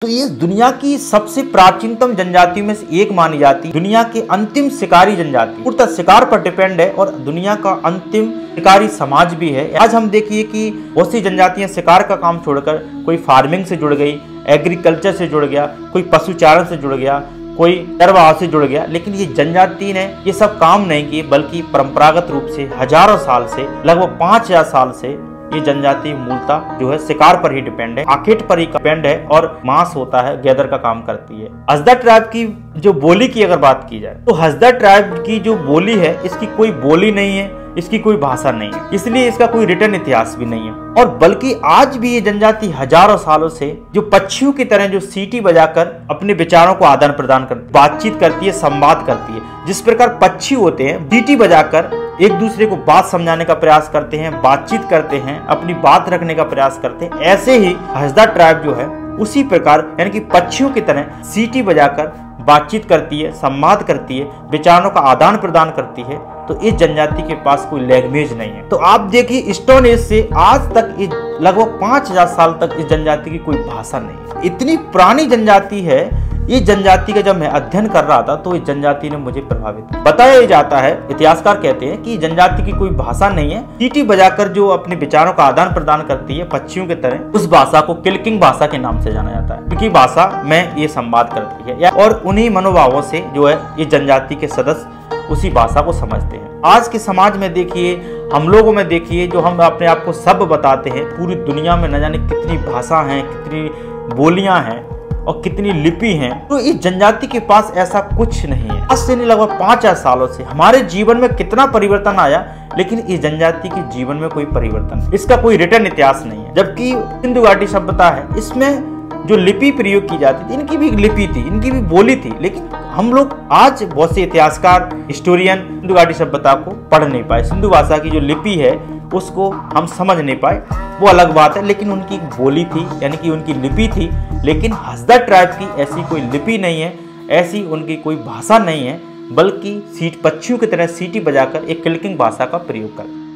तो ये दुनिया की सबसे प्राचीनतम जनजातियों में से एक मानी जाती है। दुनिया के अंतिम शिकारी जनजाति पूर्णतः शिकार पर डिपेंड है और दुनिया का अंतिम शिकारी समाज भी है। आज हम देखिए कि बहुत सी जनजातियां शिकार का काम छोड़कर कोई फार्मिंग से जुड़ गई, एग्रीकल्चर से जुड़ गया, कोई पशुचारण से जुड़ गया, कोई चरवाह से जुड़ गया। लेकिन ये जनजाति ने ये सब काम नहीं किए, बल्कि परंपरागत रूप से हजारों साल से, लगभग 5000 साल से ये जनजाति मूलतः जो है शिकार पर ही डिपेंड है, आखेट पर ही डिपेंड है और मांस होता है, गैदर का काम करती है। हसदा ट्राइब की जो बोली की अगर बात की जाए तो हसदा ट्राइब की जो बोली है, इसकी कोई बोली नहीं है, इसकी कोई भाषा नहीं है, इसलिए इसका कोई रिटर्न इतिहास भी नहीं है। और बल्कि आज भी ये जनजाति हजारों सालों से जो पक्षियों की तरह जो सीटी बजाकर अपने विचारों को आदान प्रदान करती, बातचीत करती है, संवाद करती है। जिस प्रकार पक्षी होते हैं सीटी बजाकर एक दूसरे को बात समझाने का प्रयास करते हैं, बातचीत करते हैं, अपनी बात रखने का प्रयास करते हैं, ऐसे ही हसदा ट्राइब जो है उसी प्रकार यानी कि पक्षियों की तरह सीटी बजाकर बातचीत करती है, संवाद करती है, विचारों का आदान प्रदान करती है। तो इस जनजाति के पास कोई लैंग्वेज नहीं है। तो आप देखिए स्टोन एज से आज तक लगभग 5000 साल तक इस जनजाति की कोई भाषा नहीं है। इतनी पुरानी जनजाति है। ये जनजाति का जब मैं अध्ययन कर रहा था तो इस जनजाति ने मुझे प्रभावित किया। बताया जाता है, इतिहासकार कहते हैं कि जनजाति की कोई भाषा नहीं है। सीटी बजाकर जो अपने विचारों का आदान प्रदान करती है पक्षियों की तरह, उस भाषा को किलकिंग भाषा के नाम से जाना जाता है, क्योंकि भाषा में ये संवाद करती है और उन्हीं मनोभावों से जो है ये जनजाति के सदस्य उसी भाषा को समझते हैं। आज के समाज में देखिए, हम लोगों में देखिए, जो हम अपने आप को सब बताते हैं, पूरी दुनिया में न जाने कितनी भाषा हैं, कितनी बोलियां हैं और कितनी लिपि हैं। तो इस जनजाति के पास ऐसा कुछ नहीं है। आज से नहीं, लगभग 5000 सालों से हमारे जीवन में कितना परिवर्तन आया, लेकिन इस जनजाति के जीवन में कोई परिवर्तन, इसका कोई रिटर्न इतिहास नहीं है। जबकि सिंधु घाटी सभ्यता है, इसमें जो लिपि प्रयोग की जाती थी, इनकी भी लिपि थी, इनकी भी बोली थी, लेकिन हम लोग आज बहुत से इतिहासकार, हिस्टोरियन सिंधु घाटी सभ्यता को पढ़ नहीं पाए। सिंधु भाषा की जो लिपि है उसको हम समझ नहीं पाए, वो अलग बात है। लेकिन उनकी बोली थी, यानी कि उनकी लिपि थी। लेकिन हसदा ट्राइब की ऐसी कोई लिपि नहीं है, ऐसी उनकी कोई भाषा नहीं है, बल्कि पक्षियों की तरह सीटी बजाकर एक क्लिकिंग भाषा का प्रयोग करते हैं।